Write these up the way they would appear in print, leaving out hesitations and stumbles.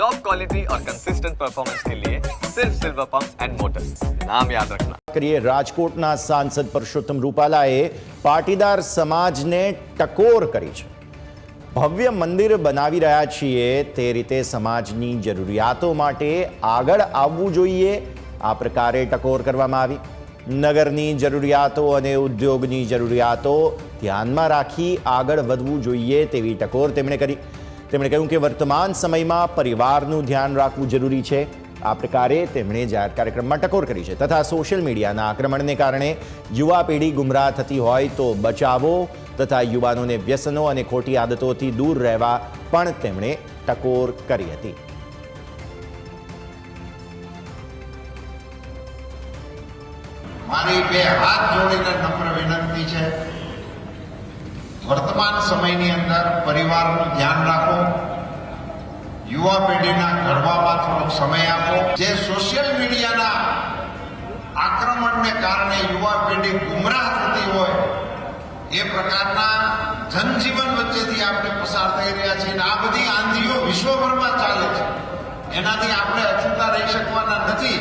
Top quality और consistent performance के लिए सिर्फ सिल्वर पंप्स एंड मोटर्स, नाम याद रखना। કરીએ રાજકોટના સાંસદ પરસોત્તમ રૂપાલાએ પાટીદાર સમાજને ટકોર કરી છે। ભવ્ય મંદિર બનાવી રહ્યા છીએ તે રીતે સમાજની જરૂરિયાતો માટે આગળ આવવું જોઈએ, આ પ્રકારે ટકોર કરવામાં આવી। નગરની જરૂરિયાતો અને ઉદ્યોગની જરૂરિયાતો ધ્યાનમાં રાખી આગળ વધવું જોઈએ તેવી ટકોર તેમણે કરી। તેમણે કહ્યું કે વર્તમાન સમયમાં પરિવારનું ધ્યાન રાખવું જરૂરી છે। આ પ્રકારે તેમણે જાહેર કાર્યક્રમમાં ટકોર કરી છે તથા સોશિયલ મીડિયાના આક્રમણને કારણે યુવા પેઢી ગુમરાહ થતી હોય તો બચાવો તથા યુવાનોને વ્યસનો અને ખોટી આદતોથી દૂર રહેવા પણ તેમણે ટકોર કરી હતી। મારી બે હાથ જોડીને નમ્ર વિનંતી છે, વર્તમાન સમયની અંદર પરિવારનું ધ્યાન રાખો, યુવા પેઢીના ઘડવામાં થોડોક સમય આપો। જે સોશિયલ મીડિયાના આક્રમણને કારણે યુવા પેઢી ગુમરાહ થતી હોય એ પ્રકારના જનજીવન વચ્ચેથી આપણે પસાર થઈ રહ્યા છીએ। આ બધી આંધીઓ વિશ્વભરમાં ચાલે છે, એનાથી આપણે અછૂતા રહી શકવાના નથી।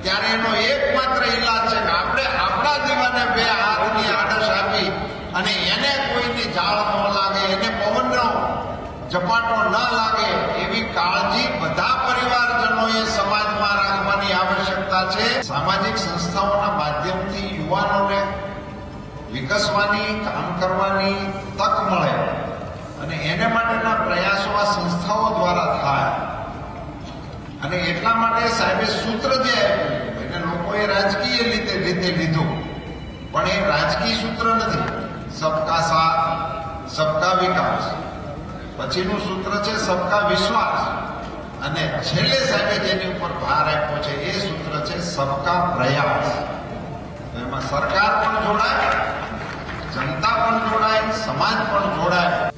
ત્યારે એનો એકમાત્ર ઈલાજ છે કે આપણે આપણા દીવાને બે હાથની આડશ આપી અને એને કોઈની ઝાળ ન લાગે, એને પવનનો ઝપાટો ન લાગે એવી કાળજી બધા પરિવારજનોએ સમાજમાં રાખવાની આવશ્યકતા છે। સામાજિક સંસ્થાઓના માધ્યમથી યુવાનોને વિકસવાની, કામ કરવાની તક મળે અને એને માટેના પ્રયાસો આ સંસ્થાઓ દ્વારા થાય। અને એટલા માટે સાહેબે સૂત્ર જે આપ્યું એને લોકોએ રાજકીય રીતે લીધું, પણ એ રાજકીય સૂત્ર નથી। સબકા સાથ, સબકા વિકાસ, પછીનું સૂત્ર છે સબકા વિશ્વાસ, અને છેલ્લે સાહેબે જેની ઉપર ભાર આપ્યો છે એ સૂત્ર છે સબકા પ્રયાસ। એમાં સરકાર પણ જોડાય, જનતા પણ જોડાય, સમાજ પણ જોડાય।